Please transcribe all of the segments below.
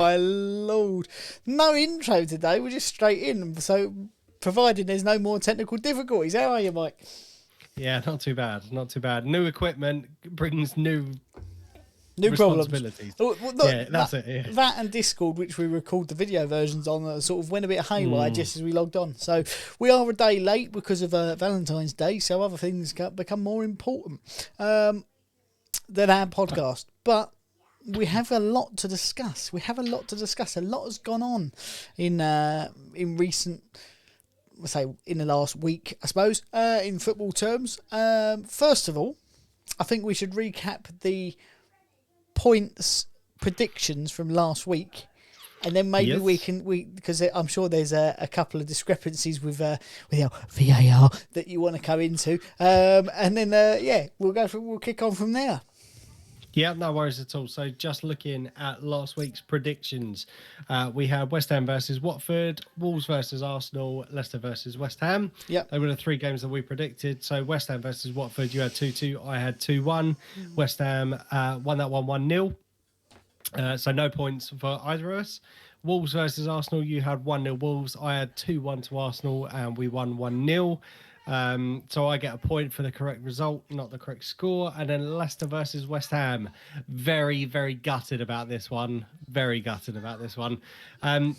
My lord. No intro today, we're just straight in. So, providing there's no more technical difficulties. How are you, Mike? Yeah, not too bad. Not too bad. New equipment brings new problems. responsibilities. Look, Yeah, that's it. Yeah. That and Discord, which we record the video versions on, sort of went a bit haywire just as we logged on. So we are a day late because of Valentine's Day, so other things become more important than our podcast. But we have a lot to discuss. A lot has gone on in recent, say, in the last week, I suppose, in football terms. First of all, I think we should recap the points predictions from last week, and then maybe because I'm sure there's a couple of discrepancies with our VAR that you want to come into, and then we'll kick on from there. Yeah, no worries at all. So just looking at last week's predictions, we had West Ham versus Watford, Wolves versus Arsenal, Leicester versus West Ham. Yeah, they were the three games that we predicted. So West Ham versus Watford, you had 2-2, I had 2-1. West Ham won that 1-0. So no points for either of us. Wolves versus Arsenal, you had 1-0 Wolves, I had 2-1 to Arsenal, and we won 1-0. So I get a point for the correct result, not the correct score. And then Leicester versus West Ham. Very, very gutted about this one.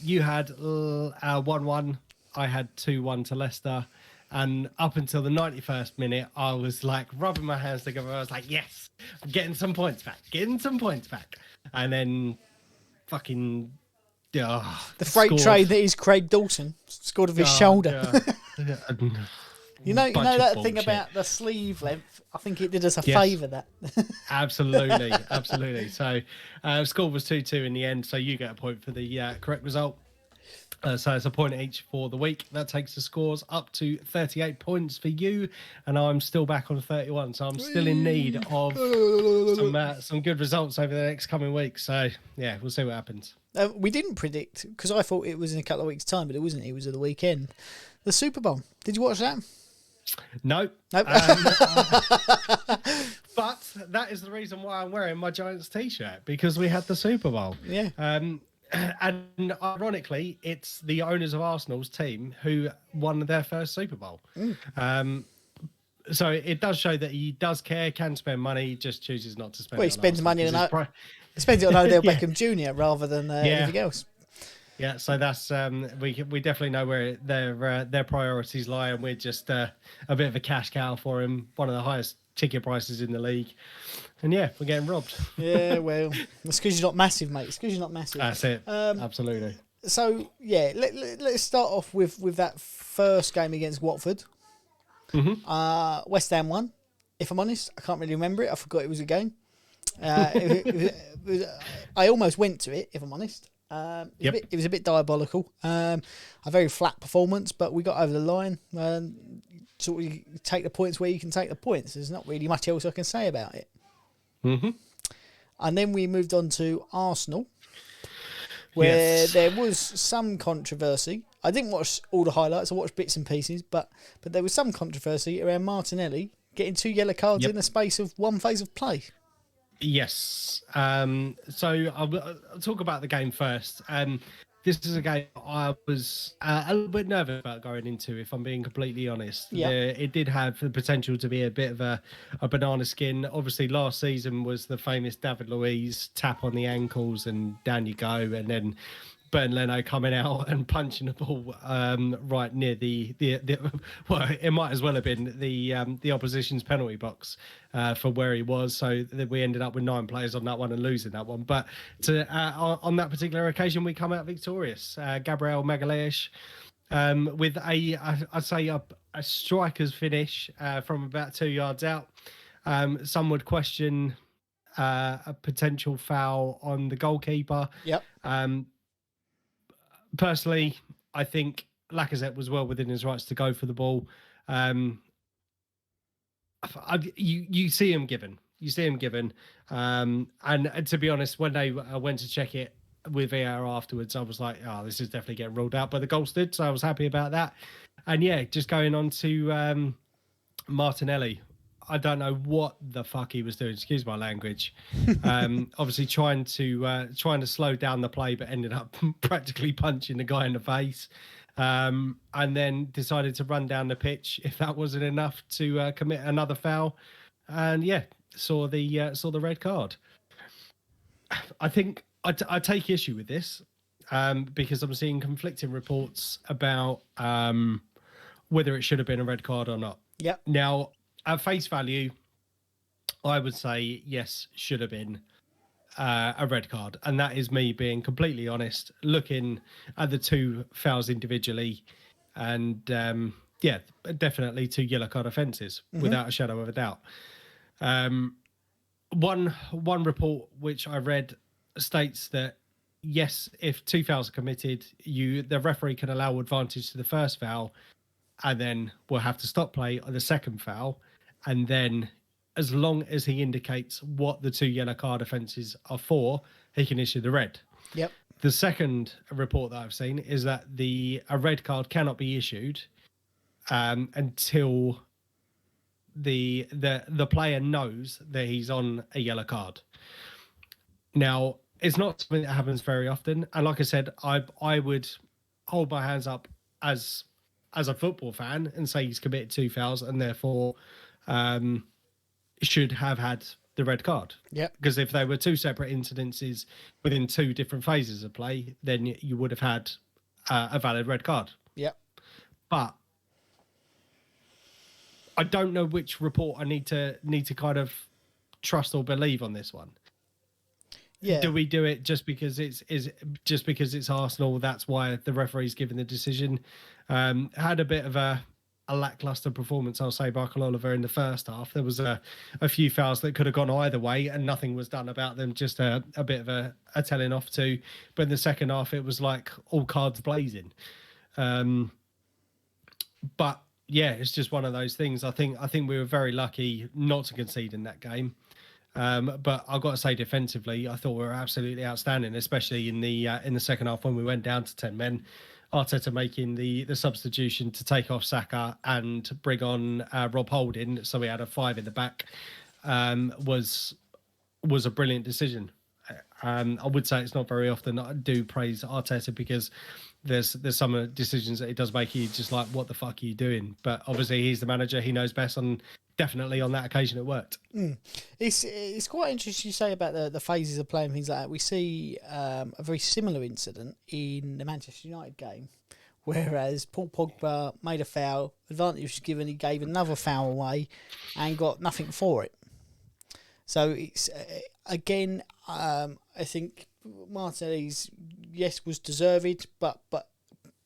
You had 1-1. I had 2-1 to Leicester. And up until the 91st minute, I was like rubbing my hands together. I was like, yes, I'm getting some points back. And then fucking... the freight train that is Craig Dawson scored with his shoulder. Yeah. You know that thing about the sleeve length? I think it did us a favour, that. Absolutely. So score was 2-2 in the end, so you get a point for the correct result. So it's a point each for the week. That takes the scores up to 38 points for you, and I'm still back on 31, so I'm still in need of some good results over the next coming weeks. So, yeah, we'll see what happens. We didn't predict, because I thought it was in a couple of weeks' time, but it wasn't. It was at the weekend. The Super Bowl. Did you watch that? Nope. But that is the reason why I'm wearing my Giants t-shirt, because we had the Super Bowl. Yeah. And ironically, it's the owners of Arsenal's team who won their first Super Bowl. So it does show that he does care, can spend money, just chooses not to spend. Well, he spends money on he spends it on Odell Beckham Jr. rather than anything else. Yeah, so that's we definitely know where their priorities lie, and we're just a bit of a cash cow for him. One of the highest ticket prices in the league, and yeah, we're getting robbed. Yeah, well, it's because you're not massive, mate. It's because you're not massive. That's it. Absolutely. So yeah, let's start off with that first game against Watford. West Ham won. If I'm honest, I can't really remember it. I forgot it was a game. I almost went to it. If I'm honest. It was a bit diabolical. A very flat performance, but we got over the line. Sort of take the points where you can take the points. There's not really much else I can say about it. And then we moved on to Arsenal, where there was some controversy. I didn't watch all the highlights. I watched bits and pieces, but there was some controversy around Martinelli getting 2 yellow cards in the space of one phase of play. Yes. So I'll talk about the game first. This is a game I was a little bit nervous about going into, if I'm being completely honest. Yeah. It did have the potential to be a bit of a banana skin. Obviously, last season was the famous David Luiz tap on the ankles and down you go, and then Ben Leno coming out and punching the ball right near the well, it might as well have been the opposition's penalty box for where he was. So that we ended up with 9 players on that one and losing that one. But on that particular occasion, we come out victorious. Gabriel Magalhaes with I'd say a striker's finish from about 2 yards out. Some would question a potential foul on the goalkeeper. Yep. Personally, I think Lacazette was well within his rights to go for the ball. You see him given. And to be honest, when I went to check it with VAR afterwards, I was like, oh, this is definitely getting ruled out by the goal stood. So I was happy about that. And yeah, just going on to Martinelli. I don't know what the fuck he was doing. Excuse my language. Obviously trying to slow down the play, but ended up practically punching the guy in the face. And then decided to run down the pitch if that wasn't enough to commit another foul. And yeah, saw the red card. I think I take issue with this because I'm seeing conflicting reports about whether it should have been a red card or not. Yeah. Now, at face value, I would say yes, should have been a red card, and that is me being completely honest, looking at the two fouls individually, and yeah, definitely two yellow card offences without a shadow of a doubt. One report which I read states that yes, if two fouls are committed, the referee can allow advantage to the first foul, and then we'll have to stop play on the second foul, and then as long as he indicates what the two yellow card offences are for, he can issue the red. Yep. The second report that I've seen is that a red card cannot be issued until the player knows that he's on a yellow card. Now, it's not something that happens very often, and like I said, I would hold my hands up as a football fan and say he's committed two fouls and therefore should have had the red card. Yeah. Because if they were two separate incidences within two different phases of play, then you would have had a valid red card. Yeah. But I don't know which report I need to kind of trust or believe on this one. Yeah. Do we do it just because it's Arsenal? That's why the referee's given the decision. Had a bit of a lackluster performance, I'll say, by Oliver in the first half. There was a few fouls that could have gone either way, and nothing was done about them. Just a bit of a telling off to. But in the second half, it was like all cards blazing. But yeah, it's just one of those things. I think we were very lucky not to concede in that game. But I've got to say, defensively, I thought we were absolutely outstanding, especially in the second half when we went down to 10 men. Arteta making the substitution to take off Saka and bring on Rob Holding, so we had a 5 in the back, was a brilliant decision. I would say it's not very often I do praise Arteta, because there's some decisions that he does make you just like, what the fuck are you doing? But obviously he's the manager, he knows best, and definitely on that occasion it worked. It's quite interesting you say about the phases of play and things like that. We see a very similar incident in the Manchester United game, whereas Paul Pogba made a foul, advantage was given, he gave another foul away and got nothing for it. So it's again, I think Martinelli's was deserved, but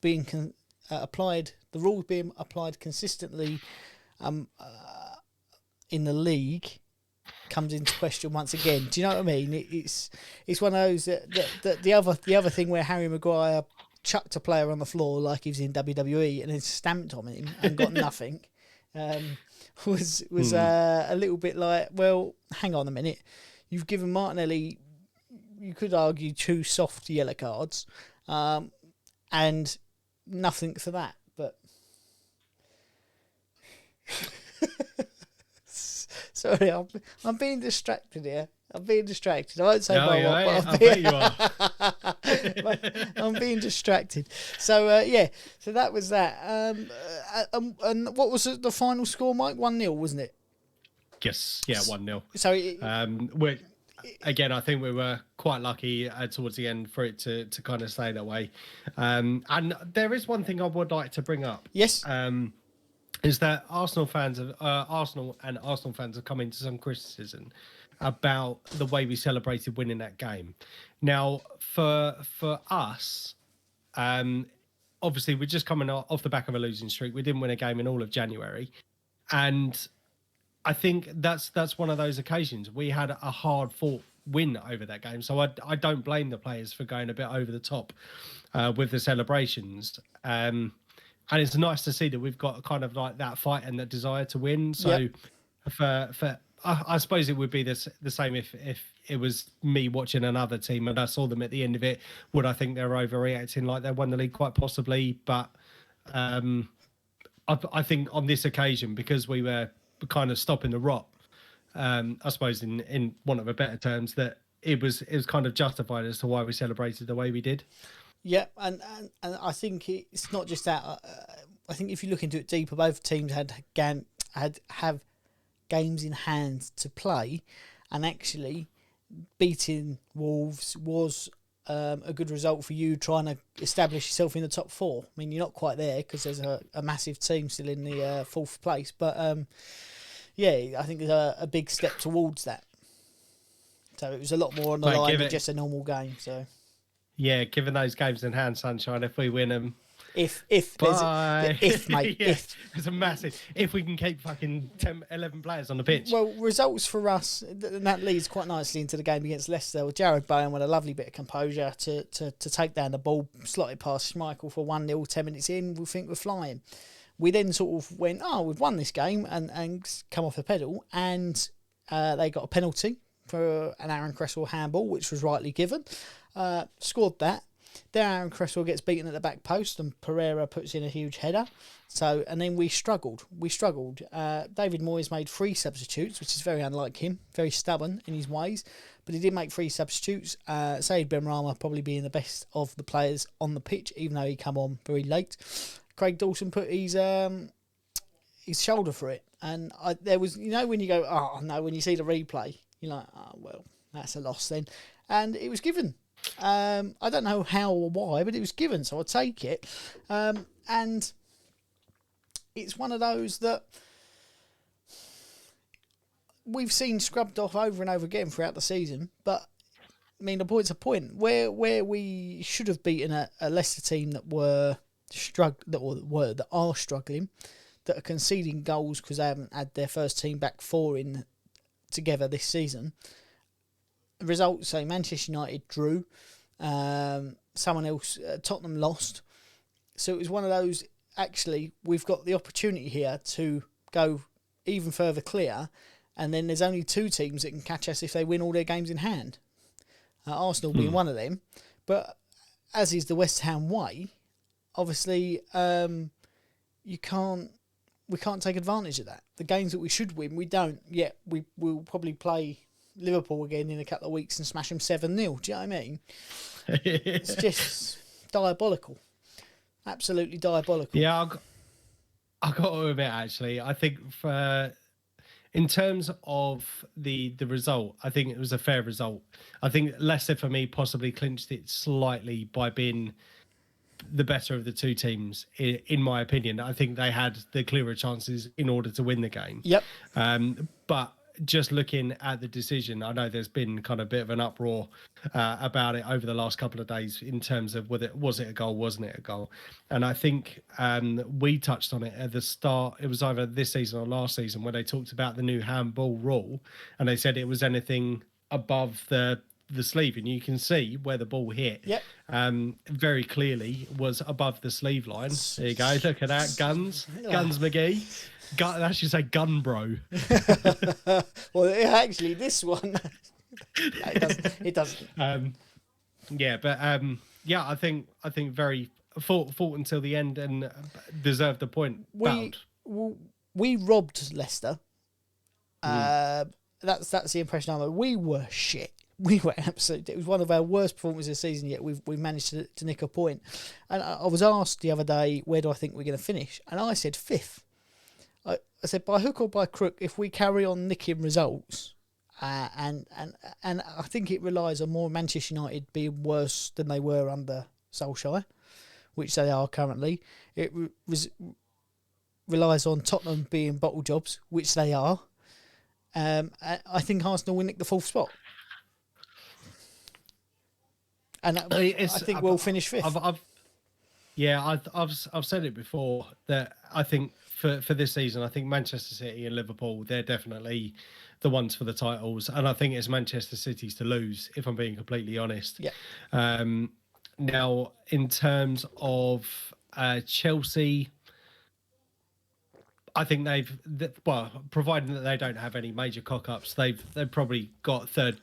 being applied, the rules being applied consistently in the league comes into question once again. Do you know what I mean? It's one of those that the other thing where Harry Maguire chucked a player on the floor like he was in WWE and then stamped on him and got nothing. Was a little bit like, well, hang on a minute, you've given Martinelli, you could argue, 2 soft yellow cards, and nothing for that. But sorry, I'm being distracted here. I won't say what, but I bet you are. I'm being distracted. So so that was that. And what was the final score, Mike? 1-0, wasn't it? Yes, yeah, 1-0. So again, I think we were quite lucky towards the end for it to kind of stay that way. And there is one thing I would like to bring up. Yes. Is that Arsenal fans have come into some criticism about the way we celebrated winning that game. Now, for us, obviously we're just coming off the back of a losing streak. We didn't win a game in all of January, and I think that's one of those occasions. We had a hard-fought win over that game, so I don't blame the players for going a bit over the top with the celebrations. And it's nice to see that we've got kind of like that fight and that desire to win. So for I suppose it would be the same if it was me watching another team and I saw them at the end of it. Would I think they're overreacting like they won the league? Quite possibly. But I think on this occasion, because we were kind of stopping the rot. I suppose in one of the better terms, that it was kind of justified as to why we celebrated the way we did. Yeah, and I think it's not just that. I think if you look into it deeper, both teams have games in hand to play, and actually beating Wolves was a good result for you trying to establish yourself in the top four. I mean, you're not quite there because there's a massive team still in the fourth place, but yeah, I think there's a big step towards that. So it was a lot more on the line than just a normal game. So yeah, given those games in hand, Sunshine, if we win them. If mate, yeah, it's a massive. If we can keep fucking 10, 11 players on the pitch. Well, results for us, and that leads quite nicely into the game against Leicester. Well, Jared Bowen with a lovely bit of composure to take down the ball, slot it past Schmeichel for 1-0. 10 minutes in, we think we're flying. We then sort of went, we've won this game, and come off the pedal, and they got a penalty for an Aaron Cresswell handball, which was rightly given. Scored that. Then Aaron Cresswell gets beaten at the back post and Pereira puts in a huge header. So, and then we struggled. David Moyes made 3 substitutes, which is very unlike him, very stubborn in his ways. But he did make 3 substitutes. Said Benrahma probably being the best of the players on the pitch, even though he come on very late. Craig Dawson put his shoulder for it. And there was, when you go, oh no, when you see the replay, you're like, oh, well, that's a loss then. And it was given. I don't know how or why, but it was given, so I'll take it. And it's one of those that we've seen scrubbed off over and over again throughout the season. But I mean, the point's a point. Where we should have beaten a Leicester team that are struggling, that are conceding goals because they haven't had their first team back 4 in together this season. Results say Manchester United drew, someone else, Tottenham lost. So it was one of those, actually, we've got the opportunity here to go even further clear, and then there's only 2 teams that can catch us if they win all their games in hand. Arsenal being one of them. But as is the West Ham way, obviously we can't take advantage of that. The games that we should win, we don't. Yet we'll probably play Liverpool again in a couple of weeks and smash them 7-0. Do you know what I mean? It's just diabolical. Absolutely diabolical. Yeah, I've got to admit, actually, I think in terms of the result, I think it was a fair result. I think Leicester, for me, possibly clinched it slightly by being the better of the 2 teams, in my opinion. I think they had the clearer chances in order to win the game. Yep. But just looking at the decision, I know there's been kind of a bit of an uproar about it over the last couple of days in terms of whether was it a goal, wasn't it a goal? And I think we touched on it at the start. It was either this season or last season when they talked about the new handball rule, and they said it was anything above the sleeve, and you can see where the ball hit. Yep. Very clearly was above the sleeve line. There you go. Look at that, Guns McGee. I should say gun bro. Well, actually, this one it doesn't. Yeah, but I think very fought until the end and deserved the point. We robbed Leicester. That's the impression I have. We were shit. We were absolute. It was one of our worst performances this season. Yet we've managed to nick a point. And I was asked the other day, where do I think we're going to finish? And I said 5th. I said, by hook or by crook, if we carry on nicking results, and I think it relies on more Manchester United being worse than they were under Solskjaer, which they are currently. It relies on Tottenham being bottle jobs, which they are. I think Arsenal will nick the 4th spot. And I think we'll finish 5th. I've said it before that I think for this season, I think Manchester City and Liverpool, they're definitely the ones for the titles, and I think it's Manchester City's to lose, if I'm being completely honest. Yeah. Now, in terms of Chelsea, I think providing that they don't have any major cock-ups, they've probably got 3rd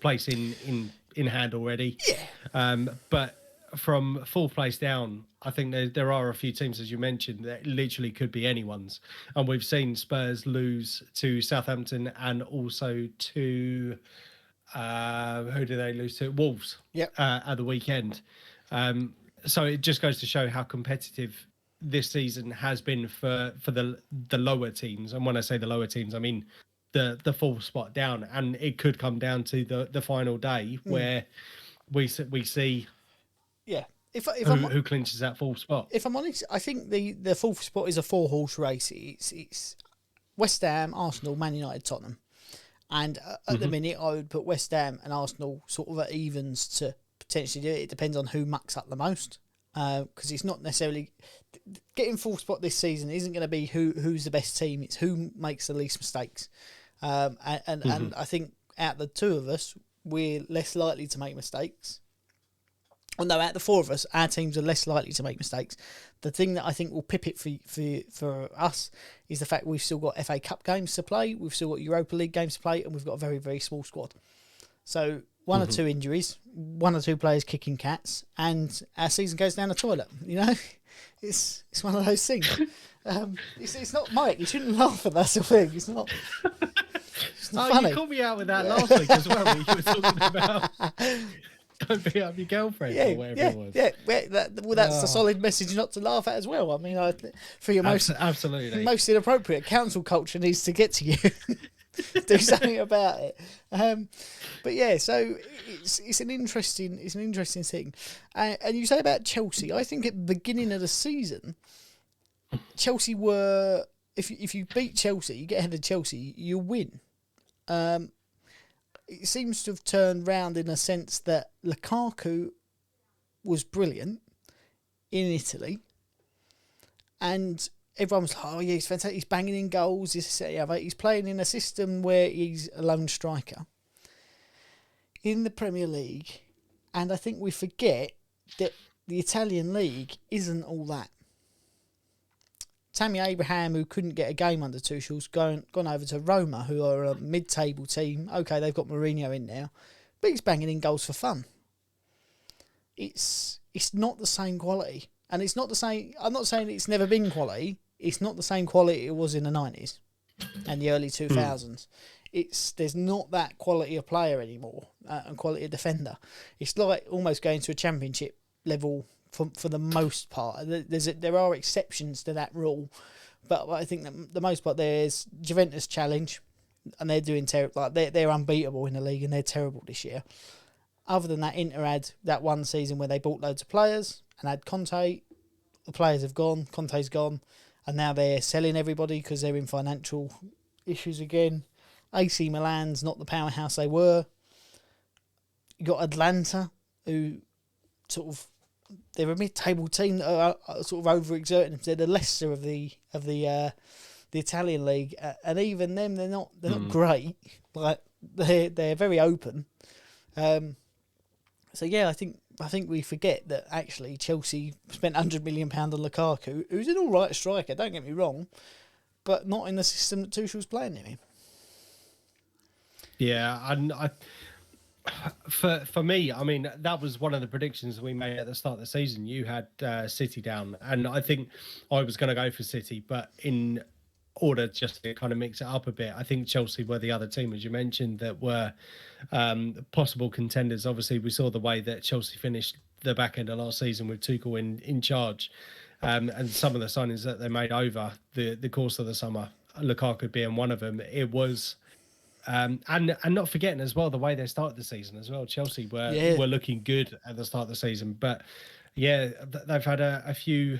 place in hand already. Yeah. But from fourth place down, I think there are a few teams, as you mentioned, that literally could be anyone's. And we've seen Spurs lose to Southampton and also to who did they lose to? Wolves. Yep. At the weekend. So it just goes to show how competitive this season has been for the lower teams. And when I say the lower teams, I mean the fourth spot down. And it could come down to the final day where we see who clinches that fourth spot. If I'm honest, I think the fourth spot is a 4-horse race. It's West Ham, Arsenal, Man United, Tottenham. And at the minute, I would put West Ham and Arsenal sort of at evens to potentially do it. It depends on who mucks up the most. Because it's not necessarily... Getting fourth spot this season isn't going to be who's the best team. It's who makes the least mistakes. And I think out of the two of us, we're less likely to make mistakes. Well, no, out of the four of us, our teams are less likely to make mistakes. The thing that I think will pip it for us is the fact we've still got FA Cup games to play, we've still got Europa League games to play, and we've got a very, very small squad. So one or two injuries, one or two players kicking cats, and our season goes down the toilet. You know, it's one of those things. It's not Mike. You shouldn't laugh at that sort of thing. It's not. It's not funny. You called me out with that last week as well. You were talking about. Don't beat up your girlfriend or whatever it was. Yeah, that's a solid message not to laugh at as well. I mean, for your absolutely most inappropriate, council culture needs to get to you. Do something about it. But yeah, so it's an interesting thing. And you say about Chelsea, I think at the beginning of the season, Chelsea were if you beat Chelsea, you get ahead of Chelsea, you win. It seems to have turned round in a sense that Lukaku was brilliant in Italy, and everyone was like, "Oh yeah, he's fantastic. He's banging in goals. He's playing in a system where he's a lone striker in the Premier League." And I think we forget that the Italian league isn't all that. Tammy Abraham, who couldn't get a game under Tuchel's, gone over to Roma, who are a mid-table team. Okay, they've got Mourinho in now, but he's banging in goals for fun. It's not the same quality, and it's not the same. I'm not saying it's never been quality. It's not the same quality it was in the 90s and the early 2000s. There's not that quality of player anymore and quality of defender. It's like almost going to a championship level. For the most part, there are exceptions to that rule, but I think that the most part there is Juventus challenge, and they're doing terrible. Like they're unbeatable in the league, and they're terrible this year. Other than that, Inter had that one season where they bought loads of players and had Conte. The players have gone, Conte's gone, and now they're selling everybody because they're in financial issues again. AC Milan's not the powerhouse they were. You got Atlanta, who sort of. They're a mid-table team that are sort of overexerting themselves. They're the Leicester of the Italian league, and even them, they're not great. Like they're very open. So yeah, I think we forget that actually Chelsea spent £100 million on Lukaku, who's an all right striker. Don't get me wrong, but not in the system that Tuchel's playing him in. Yeah, and For me, I mean, that was one of the predictions we made at the start of the season. You had City down, and I think I was going to go for City, but in order just to kind of mix it up a bit, I think Chelsea were the other team, as you mentioned, that were possible contenders. Obviously, we saw the way that Chelsea finished the back end of last season with Tuchel in charge, and some of the signings that they made over the course of the summer, Lukaku being one of them. It was... and not forgetting as well the way they started the season as well. Chelsea were looking good at the start of the season, but yeah, they've had a few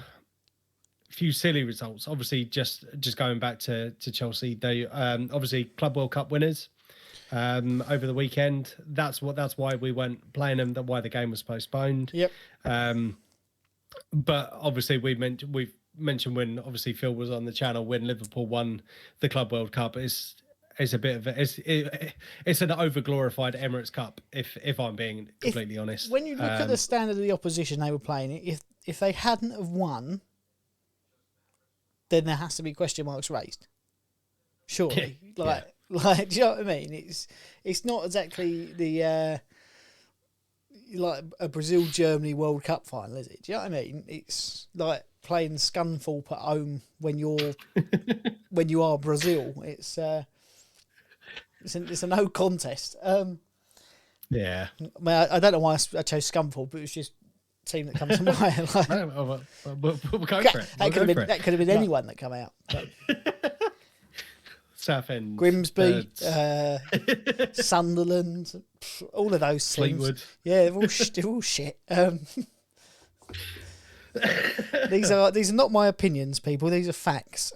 silly results. Obviously, just going back to Chelsea, they obviously Club World Cup winners over the weekend. That's why we weren't playing them. That why the game was postponed. Yep. But obviously we've mentioned when obviously Phil was on the channel when Liverpool won the Club World Cup. It's a bit of it's an over-glorified Emirates Cup, if I'm being completely honest. When you look at the standard of the opposition they were playing, if they hadn't have won, then there has to be question marks raised. Surely, like, do you know what I mean? It's not exactly the like a Brazil-Germany World Cup final, is it? Do you know what I mean? It's like playing Scunthorpe at home when you are Brazil. It's a no contest. Yeah. I mean, I don't know why I chose Scunthorpe, but it was just a team that comes to mind. Like, We'll go for it. that could have been anyone that come out. But Southend, Grimsby, Sunderland, all of those teams. Fleetwood. Yeah, they're all shit. These are not my opinions, people. These are facts.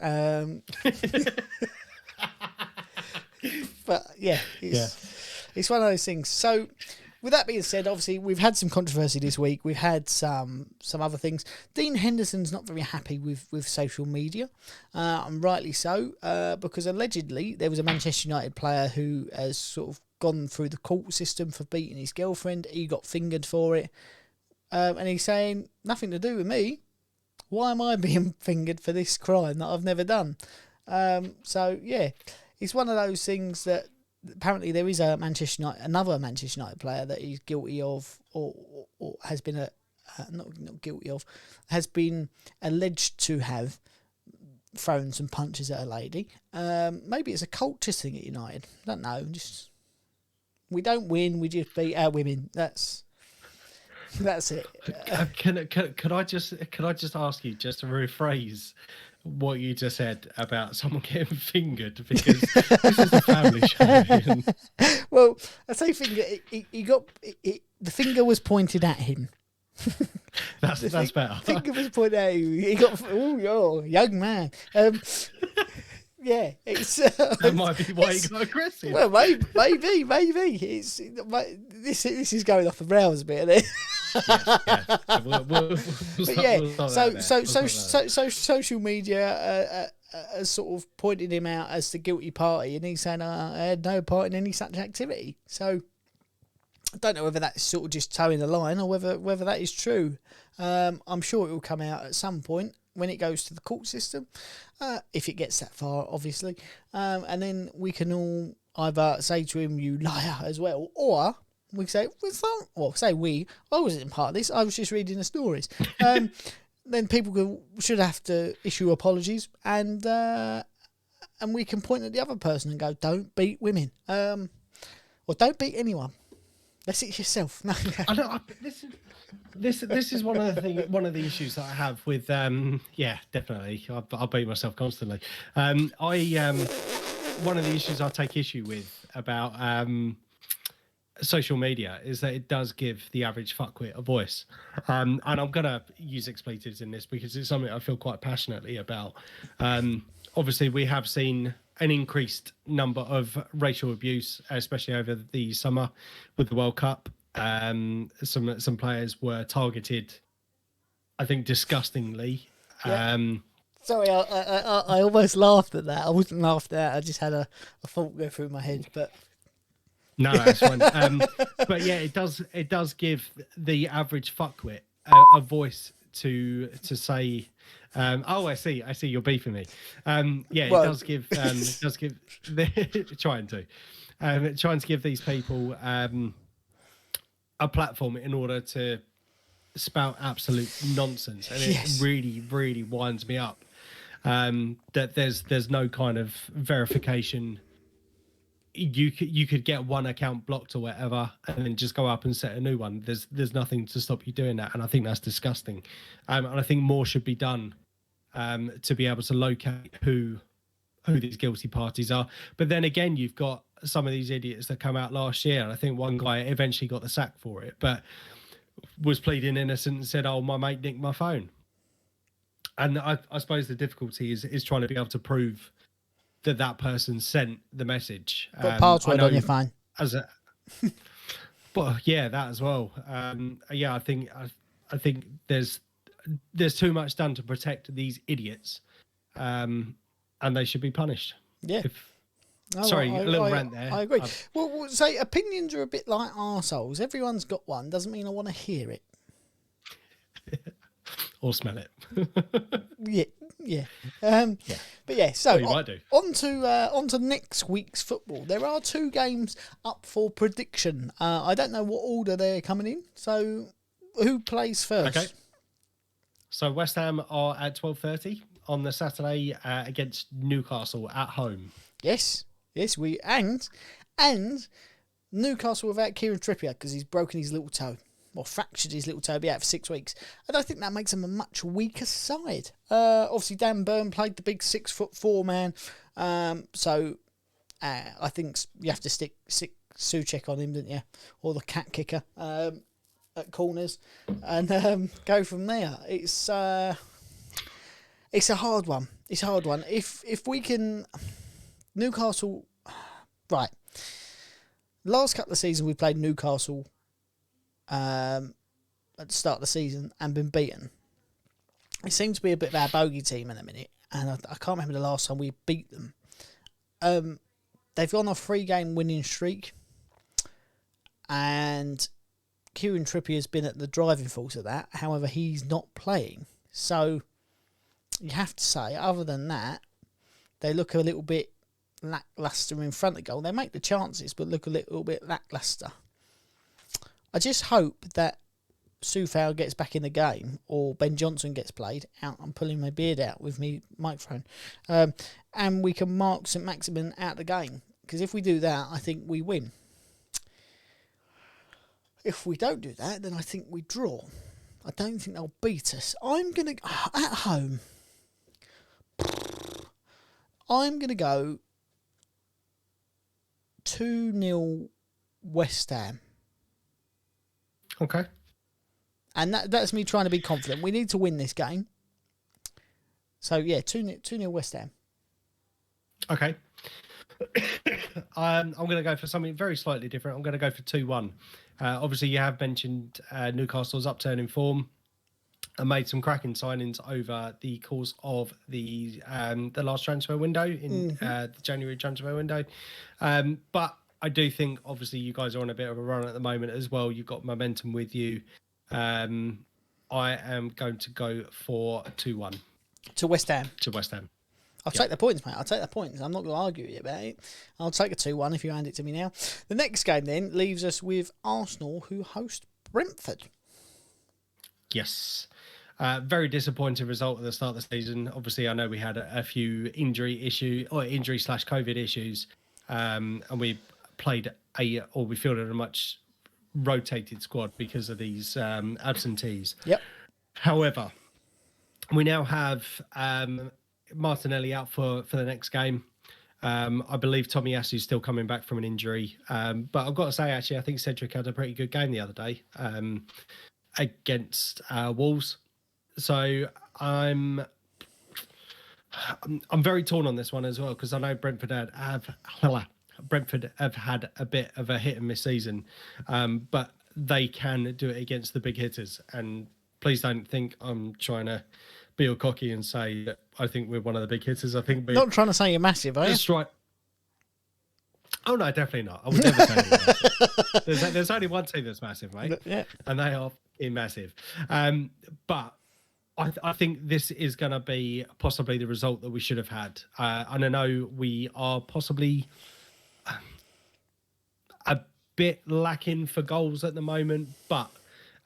But yeah, it's one of those things. So, with that being said, obviously we've had some controversy this week. We've had some other things. Dean Henderson's not very happy with social media, and rightly so, because allegedly there was a Manchester United player who has sort of gone through the court system for beating his girlfriend. He got fingered for it, and he's saying nothing to do with me. Why am I being fingered for this crime that I've never done? So yeah, it's one of those things that apparently there is another Manchester United player that he's guilty of, or has been not guilty of, has been alleged to have thrown some punches at a lady. Maybe it's a culture thing at United. I don't know. We don't win. We just beat our women. That's it. Could I just ask you just to rephrase what you just said about someone getting fingered, because this is a family show. Well, I say finger. The finger was pointed at him. That's better. Finger was pointed at him. He got young man. Yeah, it's that might be why he got aggressive. Well, maybe. It's this is going off the rails a bit, isn't it? So social media has sort of pointed him out as the guilty party, and he's saying I had no part in any such activity. So I don't know whether that's sort of just towing the line or whether that is true. I'm sure it will come out at some point when it goes to the court system, if it gets that far, obviously. And then we can all either say to him, you liar, as well, or we say, I wasn't part of this, I was just reading the stories. Then people should have to issue apologies, and we can point at the other person and go, don't beat women, or don't beat anyone. That's it yourself. No. I know. This is one of the issues that I have with definitely. I beat myself constantly. One of the issues I take issue with about social media is that it does give the average fuckwit a voice. And I'm gonna use expletives in this because it's something I feel quite passionately about. Obviously, we have seen an increased number of racial abuse, especially over the summer with the World Cup. Some players were targeted, I think, disgustingly. Yeah. Sorry, I almost laughed at that. I wasn't laughing at it. I just had a thought go through my head, but no, that's fine. But yeah, it does give the average fuckwit a voice to say. I see you're beefing me. It does give trying to give these people a platform in order to spout absolute nonsense, and it really, really winds me up that there's no kind of verification. You could get one account blocked or whatever, and then just go up and set a new one. There's nothing to stop you doing that, and I think that's disgusting. And I think more should be done to be able to locate who these guilty parties are. But then again, you've got some of these idiots that come out last year, and I think one guy eventually got the sack for it, but was pleading innocent and said, "Oh, my mate nicked my phone." And I suppose the difficulty is trying to be able to prove that person sent the message. Put password on your phone. But yeah, that as well. I think there's too much done to protect these idiots, and they should be punished. Yeah. A little rant there. I agree. Well, say opinions are a bit like arseholes. Everyone's got one. Doesn't mean I want to hear it. Or smell it. Yeah. Yeah. Yeah. But yeah, so you might do. on to next week's football. There are 2 games up for prediction. I don't know what order they're coming in. So who plays first? Okay. So West Ham are at 12:30 on the Saturday against Newcastle at home. Yes, we and Newcastle without Kieran Trippier because he's broken his little toe. Or fractured his little toe, be out for 6 weeks. And I think that makes them a much weaker side. Obviously, Dan Burn played the big 6'4" man. So I think you have to stick Souček on him, didn't you? Or the cat kicker at corners. And go from there. It's a hard one. It's a hard one. If we can... Newcastle... Right. Last couple of seasons, we played Newcastle... at the start of the season and been beaten. It seems to be a bit of our bogey team in a minute, and I can't remember the last time we beat them. They've gone on a 3-game winning streak, and Kieran Trippier has been at the driving force of that. However, he's not playing, so you have to say, other than that, they look a little bit lackluster in front of goal. They make the chances, but look a little bit lackluster. I just hope that Soufal gets back in the game or Ben Johnson gets played out. I'm pulling my beard out with me microphone. And we can mark St Maximin out of the game. Because if we do that, I think we win. If we don't do that, then I think we draw. I don't think they'll beat us. I'm going to... At home, I'm going to go 2-0 West Ham. Okay. And that's me trying to be confident. We need to win this game. So, yeah, 2-0 West Ham. Okay. I'm going to go for something very slightly different. I'm going to go for 2-1. Obviously, you have mentioned Newcastle's upturn in form and made some cracking signings over the course of the last transfer window, in the January transfer window. But I do think, obviously, you guys are on a bit of a run at the moment as well. You've got momentum with you. I am going to go for 2-1. To West Ham? To West Ham. I'll take the points, mate. I'll take the points. I'm not going to argue with you about it. I'll take a 2-1 if you hand it to me now. The next game, then, leaves us with Arsenal, who host Brentford. Yes. Very disappointing result at the start of the season. Obviously, I know we had a few injury/COVID issues, and we we fielded a much rotated squad because of these absentees. Yep. However, we now have Martinelli out for the next game. I believe Tomiyasu is still coming back from an injury. But I've got to say, actually, I think Cedric had a pretty good game the other day against Wolves. So I'm very torn on this one as well, because I know Brentford have had a bit of a hit and miss season, but they can do it against the big hitters. And please don't think I'm trying to be all cocky and say that I think we're one of the big hitters. I think we're not trying to say you're massive, are you? That's right. Oh no, definitely not. I would never say you're massive. There's only one team that's massive, mate. Yeah. And they are massive. But I think this is going to be possibly the result that we should have had. And I know we are possibly a bit lacking for goals at the moment, but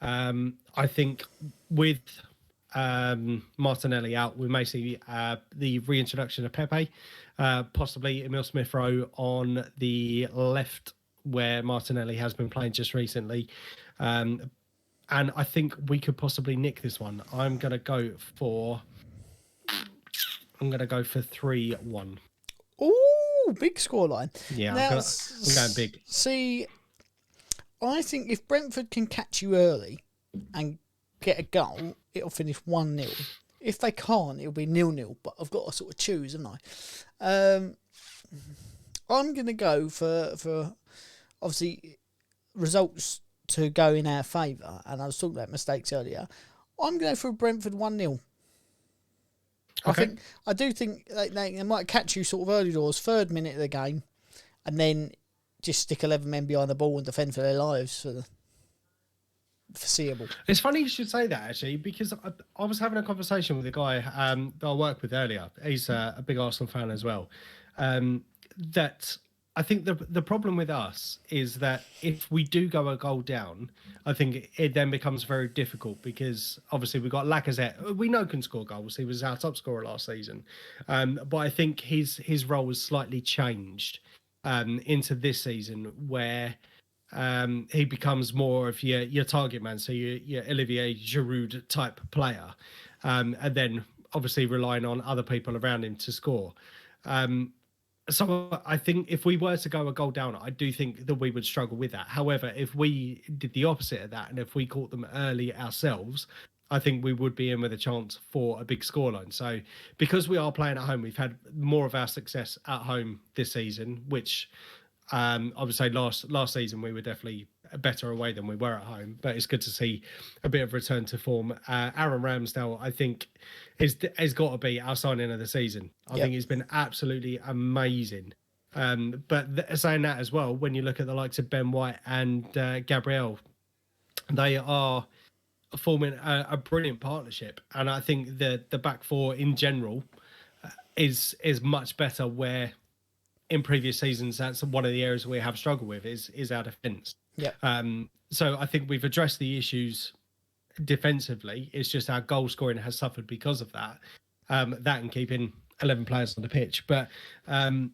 I think with Martinelli out, we may see the reintroduction of Pepe, possibly Emil Smith-Rowe on the left, where Martinelli has been playing just recently. And I think we could possibly nick this one. I'm going to go for 3-1. Ooh, big scoreline. Yeah, now, I'm going big. See, I think if Brentford can catch you early and get a goal, it'll finish 1-0. If they can't, it'll be 0-0. But I've got to sort of choose, haven't I? I'm going to go for obviously results to go in our favour. And I was talking about mistakes earlier. I'm going for Brentford 1-0. Okay. I do think they might catch you sort of early doors, 3rd minute of the game, and then just stick 11 men behind the ball and defend for their lives. foreseeable. It's funny you should say that, actually, because I was having a conversation with a guy that I worked with earlier. He's a big Arsenal fan as well. That I think the problem with us is that if we do go a goal down, I think it then becomes very difficult, because obviously we've got Lacazette. We know can score goals. He was our top scorer last season. But I think his role has slightly changed into this season, where he becomes more of your target man, so your Olivier Giroud type player, and then obviously relying on other people around him to score. So I think if we were to go a goal down, I do think that we would struggle with that. However, if we did the opposite of that, and if we caught them early ourselves, I think we would be in with a chance for a big scoreline. So because we are playing at home, we've had more of our success at home this season, which I would say last season we were definitely better away than we were at home, but it's good to see a bit of return to form. Aaron Ramsdale, I think, has got to be our signing of the season. I think he's been absolutely amazing. But saying that as well, when you look at the likes of Ben White and Gabriel, they are forming a brilliant partnership, and I think the back four in general is much better, where in previous seasons that's one of the areas we have struggled with is our defence. So I think we've addressed the issues defensively. It's just our goal scoring has suffered because of that. That and keeping 11 players on the pitch. But I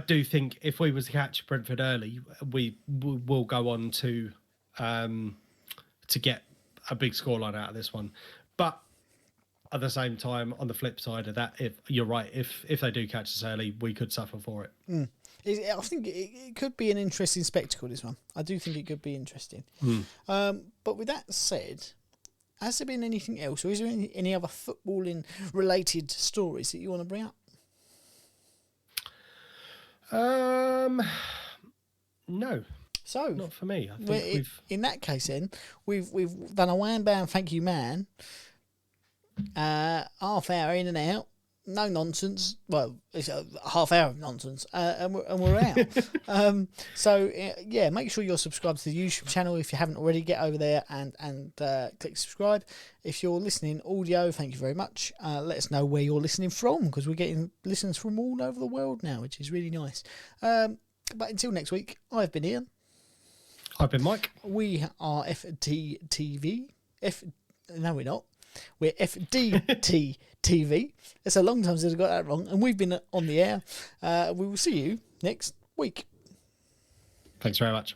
do think if we was to catch Brentford early, we will go on to get a big scoreline out of this one. But at the same time, on the flip side of that, if you're right, if they do catch us early, we could suffer for it. I think it could be an interesting spectacle, this one. I do think it could be interesting. But with that said, has there been anything else, or is there any other footballing related stories that you want to bring up? No. So not for me. I think in that case, then we've done a wham bam thank you man. Half hour in and out, no nonsense. Well, it's a half hour of nonsense, and we're out. So yeah, make sure you're subscribed to the YouTube channel if you haven't already. Get over there and click subscribe. If you're listening audio, thank you very much. Let us know where you're listening from, because we're getting listeners from all over the world now, which is really nice. But until next week, I've been Ian. I've been Mike. We are FDTTV. No, we're not. We're FDT-TV. It's a long time since I got that wrong, and we've been on the air. We will see you next week. Thanks very much.